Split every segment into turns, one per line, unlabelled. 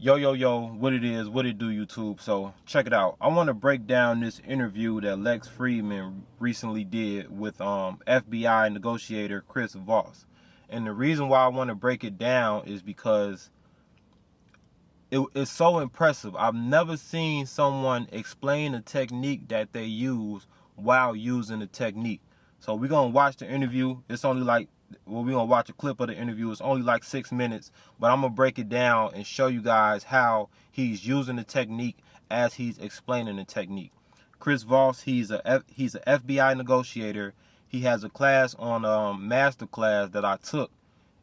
Yo, what it is, what it do, YouTube. So check it out. I want to break down this interview that Lex Fridman recently did with FBI negotiator Chris Voss. And the reason why I want to break it down is because it's so impressive. I've never seen someone explain a technique that they use while using the technique. So we're going to watch the interview. It's only like, we're going to watch a clip of the interview. It's only like 6 minutes, but I'm going to break it down and show you guys how he's using the technique as he's explaining the technique. Chris Voss, he's a FBI negotiator. He has a class on masterclass that I took.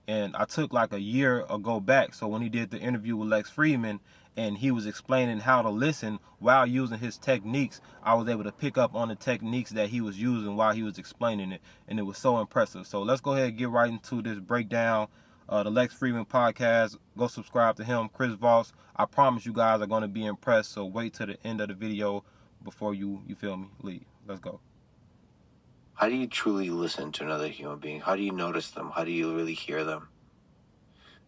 And I took like a year ago back. So when he did the interview with Lex Fridman and he was explaining how to listen while using his techniques, I was able to pick up on the techniques that he was using while he was explaining it. And it was so impressive. So let's go ahead and get right into this breakdown. The Lex Fridman podcast. Go subscribe to him, Chris Voss. I promise you guys are going to be impressed. So wait till the end of the video before you feel me, leave. Let's go.
How do you truly listen to another human being? How do you notice them? How do you really hear them?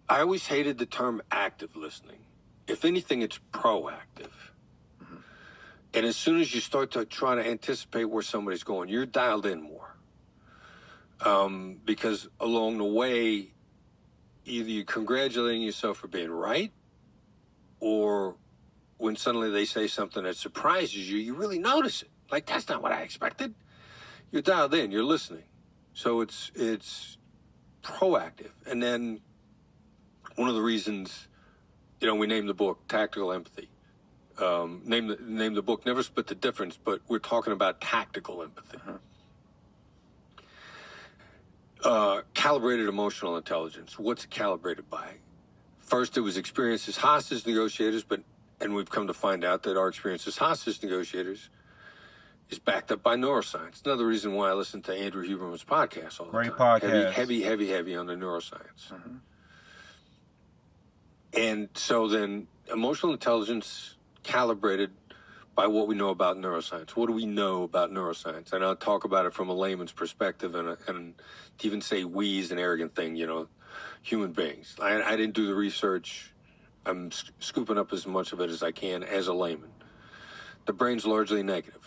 I always hated the term active listening. If anything, it's proactive. Mm-hmm. And as soon as you start to try to anticipate where somebody's going, you're dialed in more. Because along the way, either you're congratulating yourself for being right, or when suddenly they say something that surprises you, you really notice it. Like, that's not what I expected. You're dialed in, you're listening. So it's proactive. And then one of the reasons, we named the book Tactical Empathy. Name the book Never Split the Difference, but we're talking about tactical empathy. Calibrated emotional intelligence. What's it calibrated by? First, it was experience as hostage negotiators, and we've come to find out that our experience as hostage negotiators is backed up by neuroscience. Another reason why I listen to Andrew Huberman's podcast all the
Great
time.
podcast.
Heavy on the neuroscience. Mm-hmm. And so then emotional intelligence calibrated by what we know about neuroscience. What do we know about neuroscience? And I'll talk about it from a layman's perspective, and to even say we is an arrogant thing, human beings. I didn't do the research. I'm scooping up as much of it as I can as a layman. The brain's largely negative.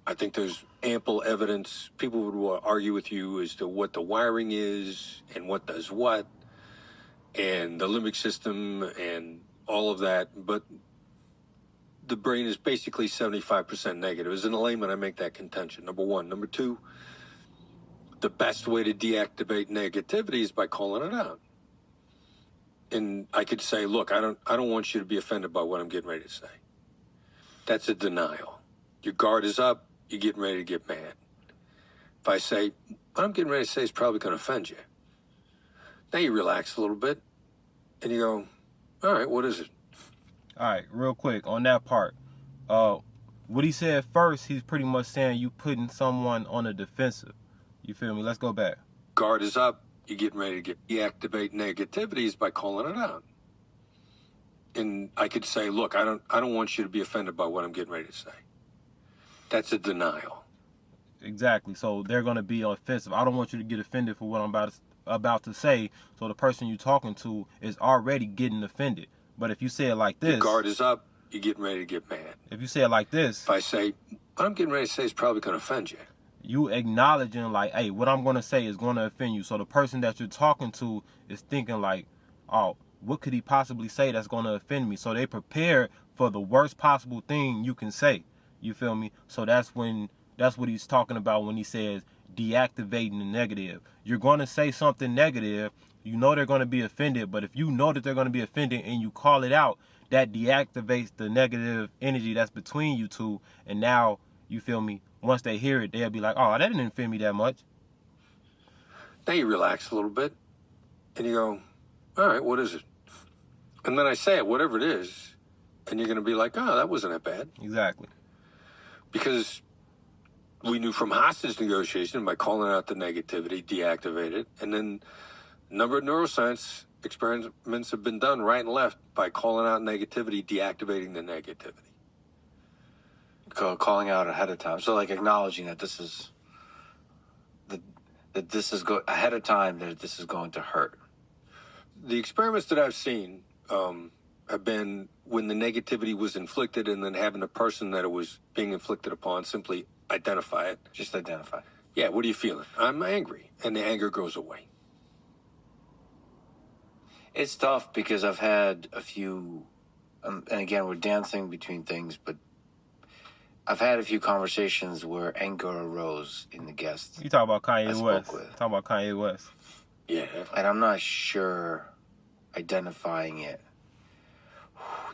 I think there's ample evidence. People would argue with you as to what the wiring is and what does what, and the limbic system and all of that. But the brain is basically 75% negative. As a layman, I make that contention, number one. Number two, the best way to deactivate negativity is by calling it out. And I could say, look, I don't want you to be offended by what I'm getting ready to say. That's a denial. Your guard is up. You're getting ready to get mad. If I say, what I'm getting ready to say is probably going to offend you. Now you relax a little bit, and you go, all right, what is it?
All right, real quick on that part. What he said first, he's pretty much saying you putting someone on the defensive. You feel me? Let's go back.
Guard is up. You're getting ready to deactivate negativities by calling it out. And I could say, look, I don't want you to be offended by what I'm getting ready to say. That's a denial.
Exactly. So they're going to be offensive. I don't want you to get offended for what I'm about to say. So the person you're talking to is already getting offended. But if you say it like this,
your guard is up. You're getting ready to get mad.
If you say it like this,
if I say, what I'm getting ready to say is probably going to offend you.
You acknowledging like, hey, what I'm going to say is going to offend you. So the person that you're talking to is thinking like, oh, what could he possibly say that's going to offend me? So they prepare for the worst possible thing you can say. You feel me? So that's what he's talking about when he says deactivating the negative. You're going to say something negative. You know they're going to be offended. But if you know that they're going to be offended and you call it out, that deactivates the negative energy that's between you two. And now, you feel me? Once they hear it, they'll be like, oh, that didn't offend me that much.
Now you relax a little bit. And you go, all right, what is it? And then I say it, whatever it is. And you're going to be like, oh, that wasn't that bad.
Exactly.
Because we knew from hostage negotiation, by calling out the negativity, deactivate it. And then a number of neuroscience experiments have been done right and left by calling out negativity, deactivating the negativity.
Calling out ahead of time. So like acknowledging that this is ahead of time that this is going to hurt.
The experiments that I've seen have been when the negativity was inflicted, and then having the person that it was being inflicted upon simply identify it.
Just identify.
Yeah, what are you feeling? I'm angry. And the anger goes away.
It's tough because I've had a few, and again, we're dancing between things, but I've had a few conversations where anger arose in the guests.
You talk about
I
Kanye
spoke
West.
with.
Talk about Kanye West.
Yeah.
And I'm not sure identifying it.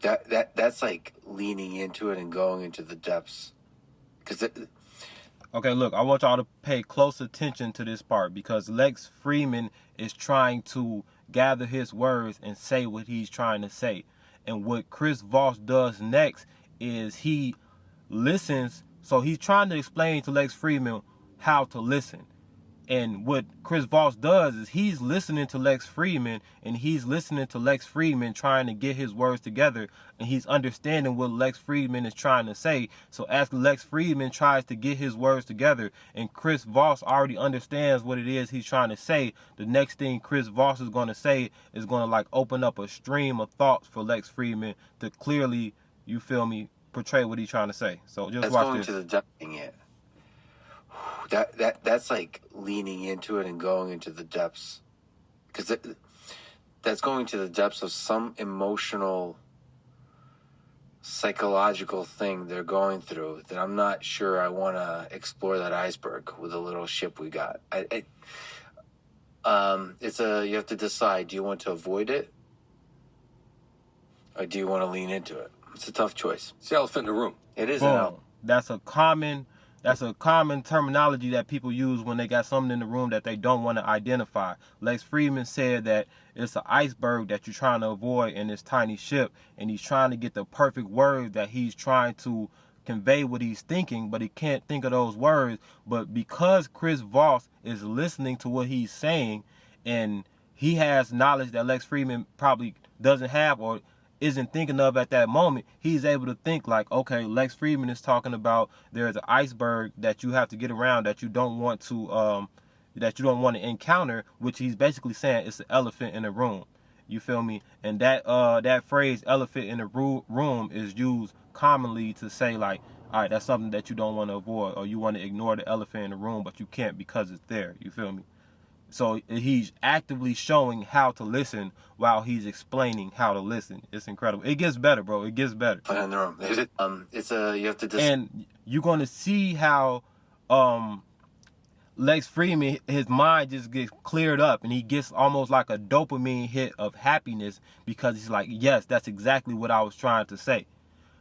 That's like leaning into it and going into the depths. Because
Okay, look, I want y'all to pay close attention to this part because Lex Fridman is trying to gather his words and say what he's trying to say. And what Chris Voss does next is he listens. So he's trying to explain to Lex Fridman how to listen. And what Chris Voss does is he's listening to Lex Fridman, and he's listening to Lex Fridman trying to get his words together, and he's understanding what Lex Fridman is trying to say. So as Lex Fridman tries to get his words together, and Chris Voss already understands what it is he's trying to say, the next thing Chris Voss is going to say is going to like open up a stream of thoughts for Lex Fridman to clearly, you feel me, portray what he's trying to say. So just
that's
watch
going
this.
to the depths. That's like leaning into it and going into the depths. Because that's going to the depths of some emotional, psychological thing they're going through that I'm not sure I want to explore that iceberg with a little ship we got. You have to decide, do you want to avoid it? Or do you want to lean into it? It's a tough choice.
It's the elephant in the room.
It is
Boom. That's a common terminology that people use when they got something in the room that they don't want to identify. Lex Fridman said that it's an iceberg that you're trying to avoid in this tiny ship, and he's trying to get the perfect words that he's trying to convey what he's thinking, but he can't think of those words. But because Chris Voss is listening to what he's saying, and he has knowledge that Lex Fridman probably doesn't have or isn't thinking of at that moment, he's able to think like, okay, Lex Fridman is talking about there's an iceberg that you have to get around that you don't want to encounter, which he's basically saying it's an elephant in the room. You feel me? And that phrase elephant in the room is used commonly to say like, all right, that's something that you don't want to avoid, or you want to ignore the elephant in the room, but you can't because it's there. You feel me? So he's actively showing how to listen while he's explaining how to listen. It's incredible. It gets better, bro. It gets better.
In the room. You have to
and you're going to see how Lex Fridman, his mind just gets cleared up, and he gets almost like a dopamine hit of happiness because he's like, yes, that's exactly what I was trying to say.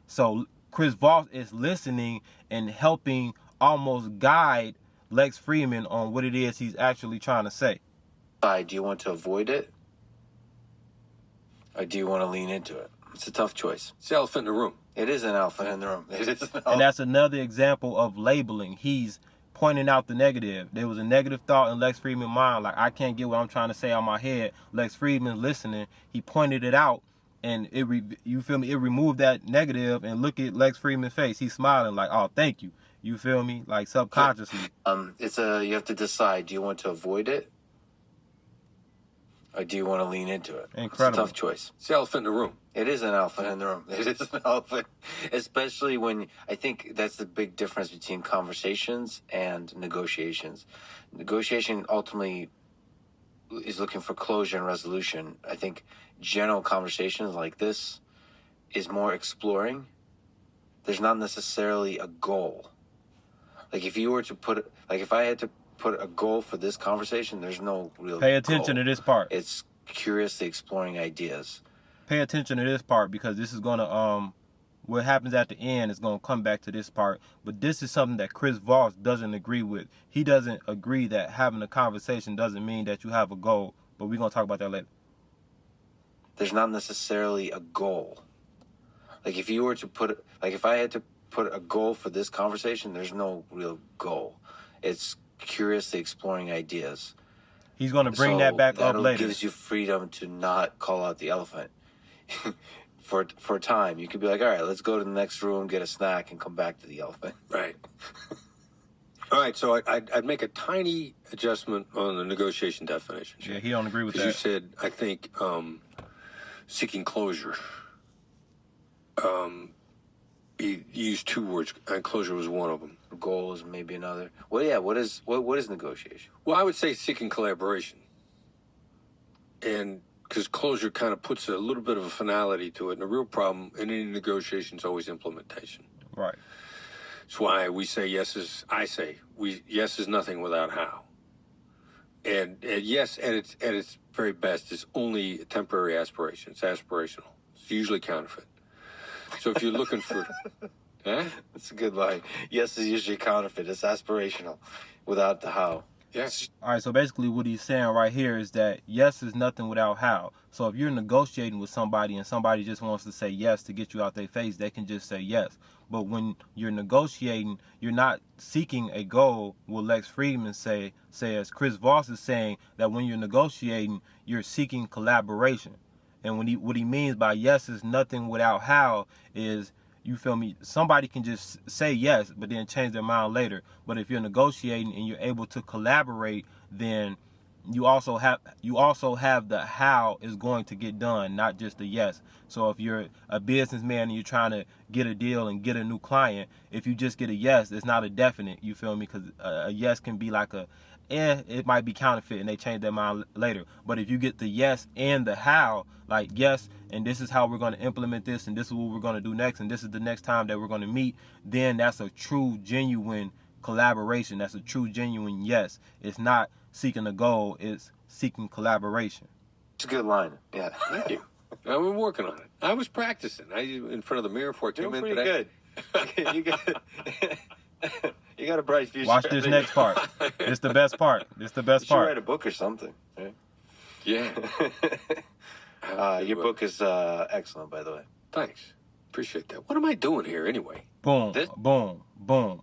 So Chris Voss is listening and helping almost guide Lex Fridman on what it is he's actually trying to say.
Do you want to avoid it? Or do you want to lean into it? It's a tough choice.
It's the elephant in the room.
It is an elephant in the room. It is
And that's another example of labeling. He's pointing out the negative. There was a negative thought in Lex Fridman's mind, like I can't get what I'm trying to say out my head. Lex Fridman's listening. He pointed it out, and you feel me? It removed that negative, and look at Lex Fridman's face. He's smiling like, oh, thank you. You feel me? Like subconsciously.
You have to decide, do you want to avoid it? Or do you want to lean into it?
Incredible.
It's a tough choice.
It's the elephant in the room.
It is an elephant in the room. It is an elephant. Especially when, I think that's the big difference between conversations and negotiations. Negotiation ultimately is looking for closure and resolution. I think general conversations like this is more exploring. There's not necessarily a goal. Like if I had to put a goal for this conversation, there's no real
Pay attention
goal.
to this part.
It's curiously exploring ideas.
Pay attention to this part because this is gonna what happens at the end is gonna come back to this part. But this is something that Chris Voss doesn't agree with. He doesn't agree that having a conversation doesn't mean that you have a goal. But we're gonna talk about that later.
There's not necessarily a goal. Like if I had to put a goal for this conversation, there's no real goal. It's curiously exploring ideas.
He's going to bring that back up later.
That gives you freedom to not call out the elephant. for a time, you could be like, all right, let's go to the next room, get a snack, and come back to the elephant.
Right. All right, so I'd make a tiny adjustment on the negotiation definition.
Yeah, he don't agree with that.
You said, I think, seeking closure. You used two words, and closure was one of them.
Goals, maybe another. Well, yeah. What is negotiation?
Well, I would say seeking collaboration, and because closure kind of puts a little bit of a finality to it, and the real problem in any negotiation is always implementation.
Right.
That's why we say yes is nothing without how. And yes, at its very best, is only a temporary aspiration. It's aspirational. It's usually counterfeit. So if you're looking for,
That's a good line. Yes is usually counterfeit. It's aspirational, without the how.
yes,
All right, so basically what he's saying right here is that yes is nothing without how. So if you're negotiating with somebody and somebody just wants to say yes to get you out their face, they can just say yes. But when you're negotiating, you're not seeking a goal. What Lex Fridman says, Chris Voss is saying that when you're negotiating, you're seeking collaboration. And what he means by yes is nothing without how is, you feel me, somebody can just say yes, but then change their mind later. But if you're negotiating and you're able to collaborate, then you also have the how is going to get done, not just the yes. So if you're a businessman and you're trying to get a deal and get a new client, if you just get a yes, it's not a definite, you feel me? Because a yes can be like it might be counterfeit and they change their mind later. But if you get the yes and the how, like yes, and this is how we're going to implement this, and this is what we're going to do next, and this is the next time that we're going to meet, then that's a true, genuine collaboration. That's a true, genuine yes. It's not seeking a goal, it's seeking collaboration.
It's a good line. Yeah.
thank you. I've been working on it. I was practicing. In front of the mirror before I came in today.
Good. You got a bright future.
Watch this next part. It's the best part. It's the best
You should
part.
write a book or something. Right?
Yeah.
Your book is excellent, by the way.
Thanks. Appreciate that. What am I doing here anyway?
Boom,
This-
boom, boom.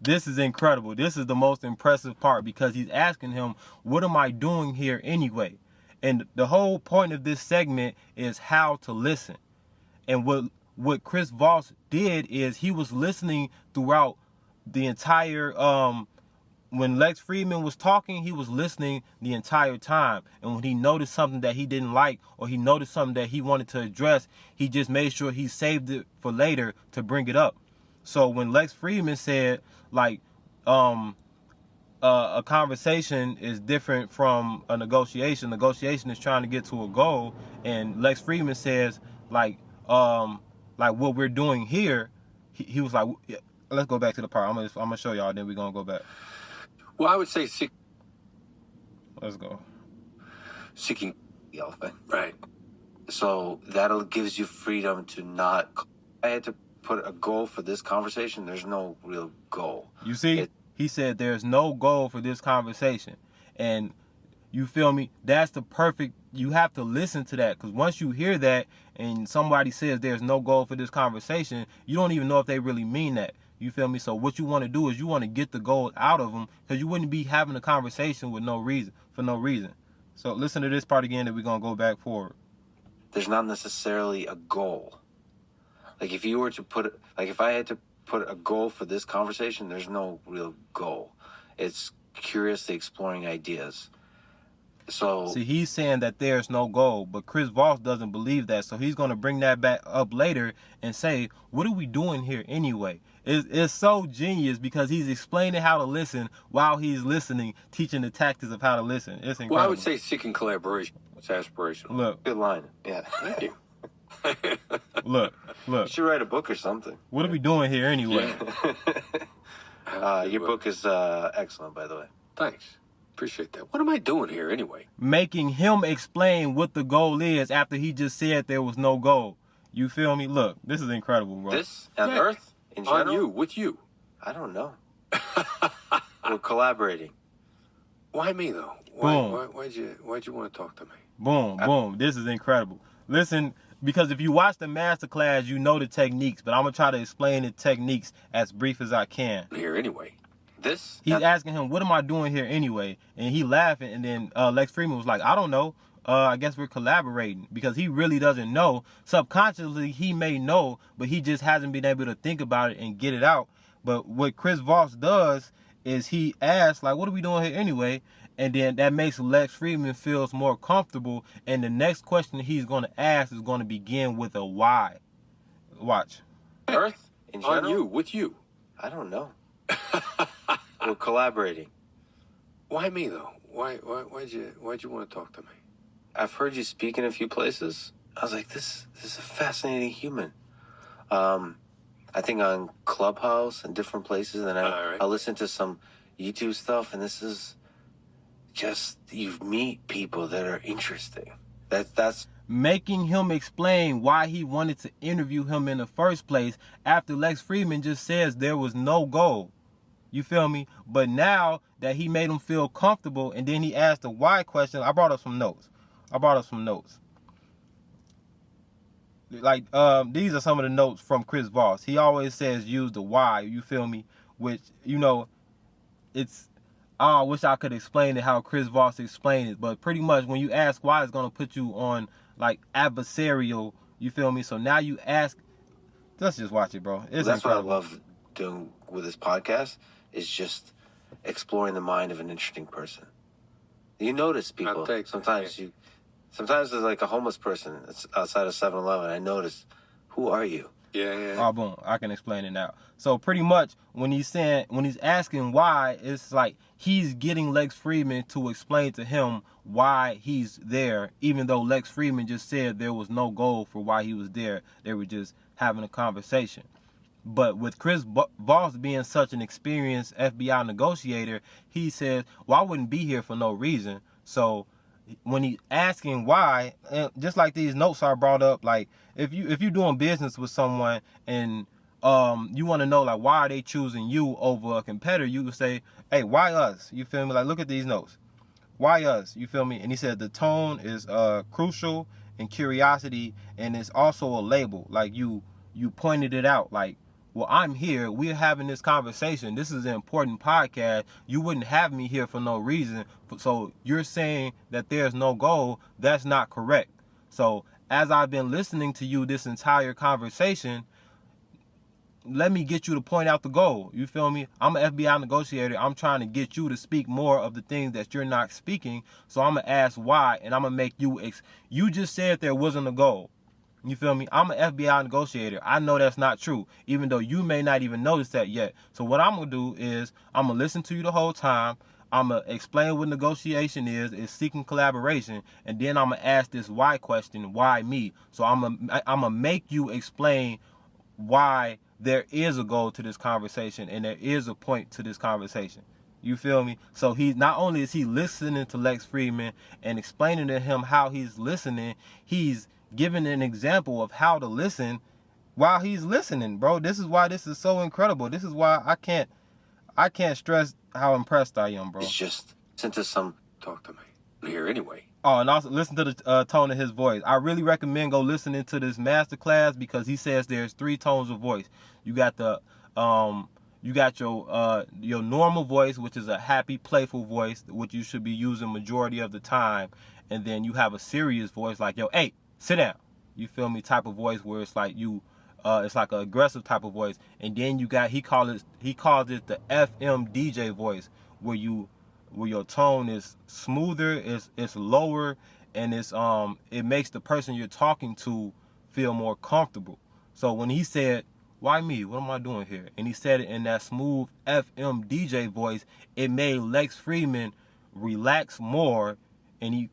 This is incredible. This is the most impressive part because he's asking him, what am I doing here anyway? And the whole point of this segment is how to listen. And what Chris Voss did is he was listening throughout the entire, when Lex Fridman was talking, he was listening the entire time. And when he noticed something that he didn't like, or he noticed something that he wanted to address, he just made sure he saved it for later to bring it up. So when Lex Fridman said, like, a conversation is different from a negotiation. Negotiation is trying to get to a goal, and Lex Fridman says, like what we're doing here. He was like, yeah, let's go back to the part. I'm gonna show y'all, then we're gonna go back.
Well, I would say
Let's go.
seeking.
The elephant.
Right.
So that'll gives you freedom to not. I had to put a goal for this conversation. There's no real goal.
You see, he said there's no goal for this conversation, and you feel me? That's the perfect. You have to listen to that, because once you hear that and somebody says there's no goal for this conversation, you don't even know if they really mean that. You feel me? So what you want to do is you want to get the goal out of them, because you wouldn't be having a conversation with no reason. So listen to this part again, that we're gonna go back forward.
There's not necessarily a goal. Like if you were to put, like if I had to put a goal for this conversation, there's no real goal. It's curiously exploring ideas. So
See, he's saying that there's no goal, but Chris Voss doesn't believe that. So he's going to bring that back up later and say, what are we doing here anyway? It's so genius because he's explaining how to listen while he's listening, teaching the tactics of how to listen. It's incredible.
Well, I would say seeking collaboration. It's aspirational.
Look,
good line. Yeah.
Thank you.
look.
You should write a book or something.
What are we doing here anyway?
Your book is excellent, by the way.
Thanks. Appreciate that. What am I doing here anyway?
Making him explain what the goal is after he just said there was no goal. You feel me? Look, this is incredible, bro.
This on
Yeah.
Earth in general.
On you, with you.
I don't know. We're collaborating.
Why me though?
Boom.
Why'd you want to talk to me?
Boom, boom. This is incredible. Listen, because if you watch the masterclass, you know the techniques, but I'm going to try to explain the techniques as brief as I can.
Here anyway.
This
He's asking him, what am I doing here anyway? And he laughing, and then Lex Fridman was like, I don't know. I guess we're collaborating, because he really doesn't know. Subconsciously, he may know, but he just hasn't been able to think about it and get it out. But what Chris Voss does is he asks, like, what are we doing here anyway? And then that makes Lex Fridman feels more comfortable. And the next question he's going to ask is going to begin with a why. Watch.
Earth in general?
On you, with you.
I don't know. We're collaborating.
Why me though? Why'd you want to talk to me?
I've heard you speak in a few places. I was like, this is a fascinating human. I think on Clubhouse and different places, and I listen to some YouTube stuff, and this is just, you meet people that are interesting. That's
making him explain why he wanted to interview him in the first place after Lex Fridman just says there was no goal. You feel me? But now that he made him feel comfortable, and then he asked the why question, I brought up some notes. Like, these are some of the notes from Chris Voss. He always says use the why, you feel me? Which, you know, it's, I wish I could explain it how Chris Voss explained it. But pretty much when you ask why, it's going to put you on, like, adversarial, you feel me? So now you ask, let's just watch it, bro. It's
that's
incredible.
what I love doing with this podcast, is just exploring the mind of an interesting person. You notice people. Sometimes there's like a homeless person that's outside of 7-Eleven. I notice, who are you?
Yeah.
Oh, boom. I can explain it now. So pretty much when he's asking why, it's like he's getting Lex Fridman to explain to him why he's there, even though Lex Fridman just said there was no goal for why he was there. They were just having a conversation. But with Chris Voss being such an experienced FBI negotiator, he says, well, I wouldn't be here for no reason. So when he's asking why, and just like these notes are brought up, like if you're doing business with someone and you want to know, like, why are they choosing you over a competitor, you could say, hey, why us? You feel me? Like, look at these notes. Why us? You feel me? And he said the tone is crucial and curiosity, and it's also a label. Like you pointed it out, like, well, I'm here. We're having this conversation. This is an important podcast. You wouldn't have me here for no reason. So you're saying that there's no goal. That's not correct. So as I've been listening to you this entire conversation, let me get you to point out the goal. You feel me? I'm an FBI negotiator. I'm trying to get you to speak more of the things that you're not speaking. So I'm going to ask why, and I'm going to make you... You just said there wasn't a goal. You feel me? I'm an FBI negotiator. I know that's not true, even though you may not even notice that yet. So what I'm going to do is I'm going to listen to you the whole time. I'm going to explain what negotiation is seeking collaboration. And then I'm going to ask this why question, why me? So I'm going to make you explain why there is a goal to this conversation and there is a point to this conversation. You feel me? So he's not only is he listening to Lex Fridman and explaining to him how he's listening, he's giving an example of how to listen while he's listening, bro. This is why this is so incredible. This is why I can't stress how impressed I am, bro.
It's just sent to some...
Talk to me. I'm here anyway.
Oh, and also listen to the tone of his voice. I really recommend go listening to this masterclass because he says there's 3 tones of voice. You got the you got your normal voice, which is a happy, playful voice, which you should be using majority of the time, and then you have a serious voice like, yo, hey, sit down. You feel me? Type of voice where it's like it's like an aggressive type of voice. And then you got he calls it the FM DJ voice, where your tone is smoother, it's lower, and it's it makes the person you're talking to feel more comfortable. So when he said, why me? What am I doing here? And he said it in that smooth FM DJ voice, it made Lex Fridman relax more, and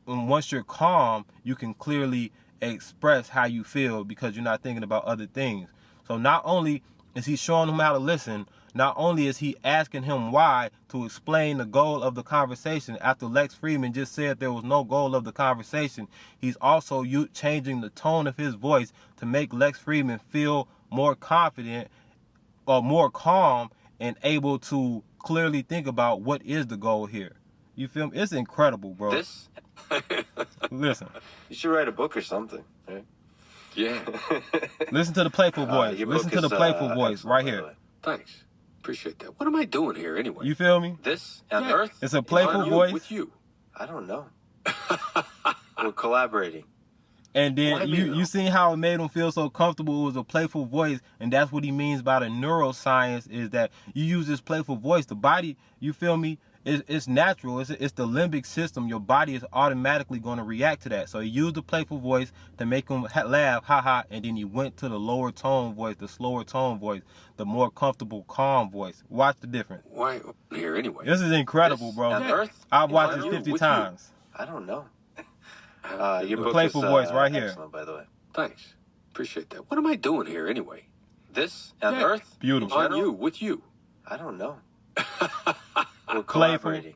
once you're calm, you can clearly express how you feel because you're not thinking about other things. So not only is he showing him how to listen, not only is he asking him why to explain the goal of the conversation after Lex Fridman just said there was no goal of the conversation, he's also changing the tone of his voice to make Lex Fridman feel more confident or more calm and able to clearly think about what is the goal here. You feel me? It's incredible, bro.
This?
Listen.
You should write a book or something. Right?
Yeah.
Listen to the playful voice.
Your
Listen
book
to the
is,
playful voice right
by the
here.
way.
Thanks. Appreciate that. What am I doing here anyway?
You feel me?
This on
Yeah.
Earth?
It's a playful
On you,
voice.
with you.
I don't know. We're collaborating.
And
Why
then
me,
you
though?
seen how it made him feel so comfortable. It was a playful voice, and that's what he means by the neuroscience, is that you use this playful voice. The body, you feel me, it's natural. It's the limbic system. Your body is automatically going to react to that. So he used the playful voice to make him laugh, ha, and then he went to the lower tone voice, the slower tone voice, the more comfortable, calm voice. Watch the difference.
Why here anyway?
This is incredible,
This
bro.
on Earth?
I've watched
On
this
you,
50
with you.
times.
I don't know.
Uh,
Your
The
book
playful
is,
voice right here.
Excellent, by the way.
Thanks. Appreciate that. What am I doing here anyway?
This on
Yeah.
Earth?
Beautiful.
On
General?
you, with you.
I don't know. We're
Playful.
collaborating.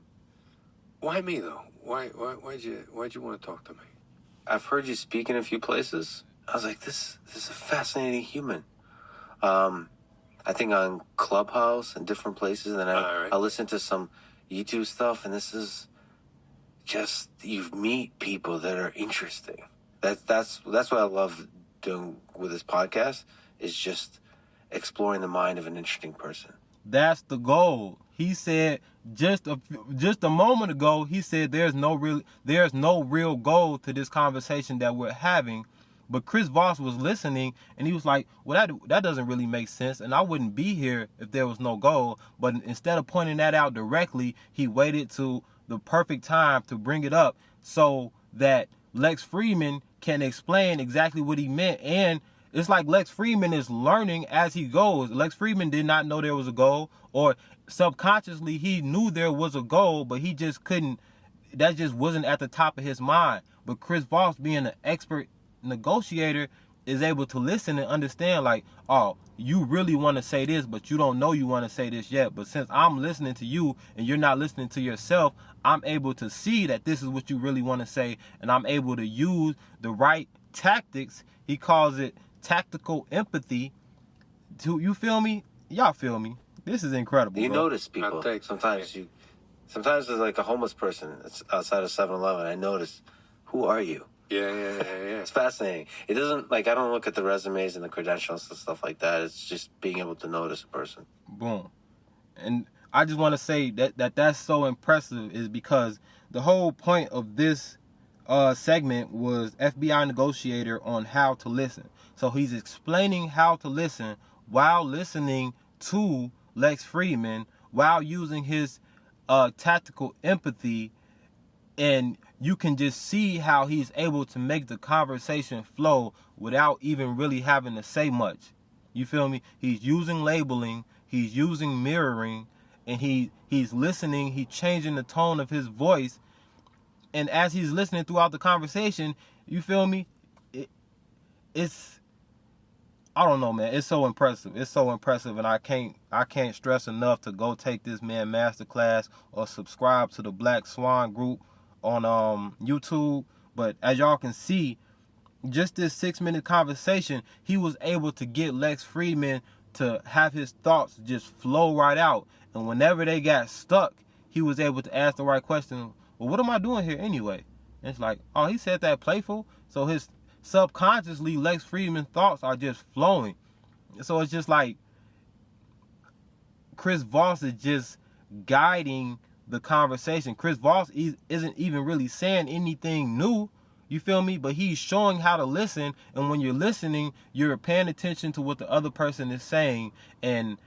Why me though? Why'd you want to talk to me?
I've heard you speak in a few places. I was like, this is a fascinating human. I think on Clubhouse and different places, and then
All right.
I listen to some YouTube stuff, and this is just you meet people that are interesting. That's what I love doing with this podcast, is just exploring the mind of an interesting person.
That's the goal. He said just a moment ago, he said there's no real goal to this conversation that we're having. But Chris Voss was listening, and he was like, well, that doesn't really make sense, and I wouldn't be here if there was no goal. But instead of pointing that out directly, he waited to the perfect time to bring it up so that Lex Fridman can explain exactly what he meant. And it's like Lex Fridman is learning as he goes. Lex Fridman did not know there was a goal, or subconsciously he knew there was a goal, but he just couldn't, that just wasn't at the top of his mind. But Chris Voss, being an expert negotiator, is able to listen and understand, like, oh, you really want to say this, but you don't know you want to say this yet. But since I'm listening to you and you're not listening to yourself, I'm able to see that this is what you really want to say, and I'm able to use the right tactics. He calls it tactical empathy. To, you feel me? Y'all feel me? This is incredible.
You
bro.
notice people.
I'll take-
Sometimes there's like a homeless person that's outside of 7-Eleven. I notice, who are you?
Yeah.
It's fascinating. It doesn't, like, I don't look at the resumes and the credentials and stuff like that. It's just being able to notice a person.
Boom. And I just want to say that's so impressive, is because the whole point of this segment was FBI Negotiator on how to listen. So he's explaining how to listen while listening to Lex Fridman, while using his tactical empathy, and you can just see how he's able to make the conversation flow without even really having to say much. You feel me? He's using labeling, he's using mirroring, and he's listening, he's changing the tone of his voice. And as he's listening throughout the conversation, you feel me? It's, I don't know, man. It's so impressive. It's so impressive, and I can't stress enough to go take this man masterclass or subscribe to the Black Swan group on YouTube. But as y'all can see, just this 6-minute conversation, he was able to get Lex Fridman to have his thoughts just flow right out. And whenever they got stuck, he was able to ask the right question. Well, what am I doing here anyway? And it's like, oh, he said that playful. So his subconsciously, Lex Fridman's thoughts are just flowing. So it's just like Chris Voss is just guiding the conversation. Chris Voss isn't even really saying anything new. You feel me? But he's showing how to listen. And when you're listening, you're paying attention to what the other person is saying. And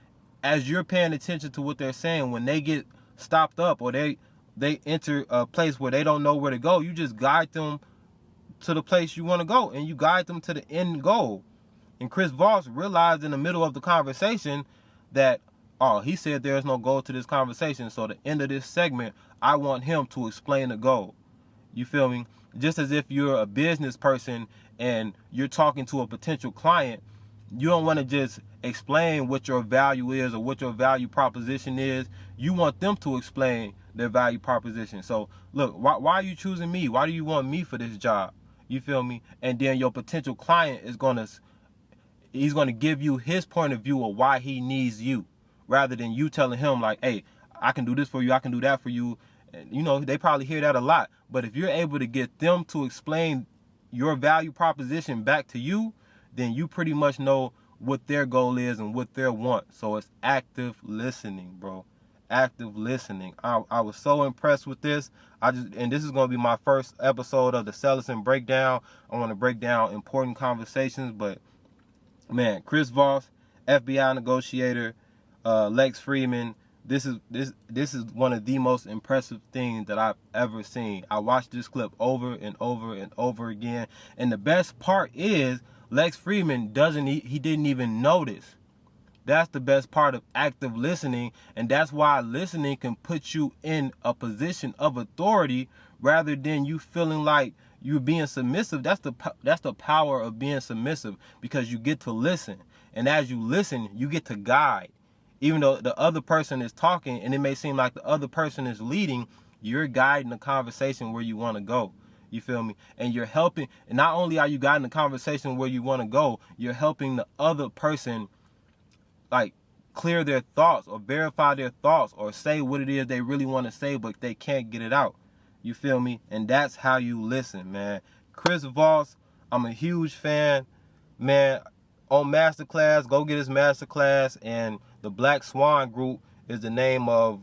as you're paying attention to what they're saying, when they get stopped up or they enter a place where they don't know where to go, you just guide them to the place you want to go, and you guide them to the end goal. And Chris Voss realized in the middle of the conversation that, oh, he said there's no goal to this conversation, so the end of this segment, I want him to explain the goal. You feel me? Just as if you're a business person and you're talking to a potential client, you don't want to just explain what your value is or what your value proposition is. You want them to explain their value proposition. So, look, why are you choosing me? Why do you want me for this job? You feel me? And then your potential client is he's gonna give you his point of view of why he needs you, rather than you telling him like, hey, I can do this for you, I can do that for you. And, you know, they probably hear that a lot. But if you're able to get them to explain your value proposition back to you, then you pretty much know what their goal is and what their want. So it's active listening, bro. active listening. I was so impressed with this. And this is going to be my first episode of the Sellison breakdown. I want to break down important conversations, but man, Chris Voss, FBI negotiator, Lex Fridman. This is one of the most impressive things that I've ever seen. I watched this clip over and over and over again, and the best part is Lex Fridman he didn't even notice. That's the best part of active listening, and that's why listening can put you in a position of authority rather than you feeling like you're being submissive. That's the power of being submissive, because you get to listen, and as you listen, you get to guide. Even though the other person is talking and it may seem like the other person is leading, you're guiding the conversation where you want to go. You feel me? And you're helping. And not only are you guiding the conversation where you want to go, you're helping the other person like clear their thoughts or verify their thoughts or say what it is they really want to say, but they can't get it out. You feel me? And that's how you listen, man. Chris Voss, I'm a huge fan, man. On masterclass, go get his masterclass. And the Black Swan Group is the name of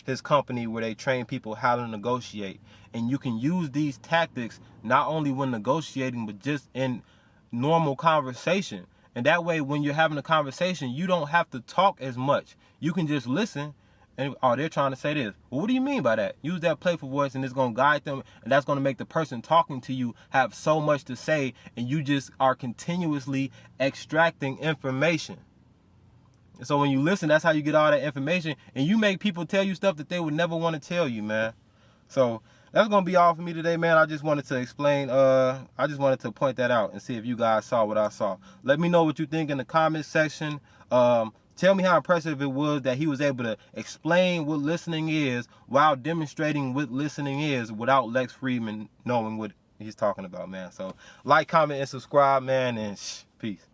his company where they train people how to negotiate. And you can use these tactics not only when negotiating, but just in normal conversation. And that way, when you're having a conversation, you don't have to talk as much. You can just listen. And they're trying to say this. Well, what do you mean by that? Use that playful voice, and it's going to guide them. And that's going to make the person talking to you have so much to say. And you just are continuously extracting information. And so when you listen, that's how you get all that information. And you make people tell you stuff that they would never want to tell you, man. So that's going to be all for me today, man. I just wanted to explain. I just wanted to point that out and see if you guys saw what I saw. Let me know what you think in the comment section. Tell me how impressive it was that he was able to explain what listening is while demonstrating what listening is without Lex Fridman knowing what he's talking about, man. So like, comment, and subscribe, man, and peace.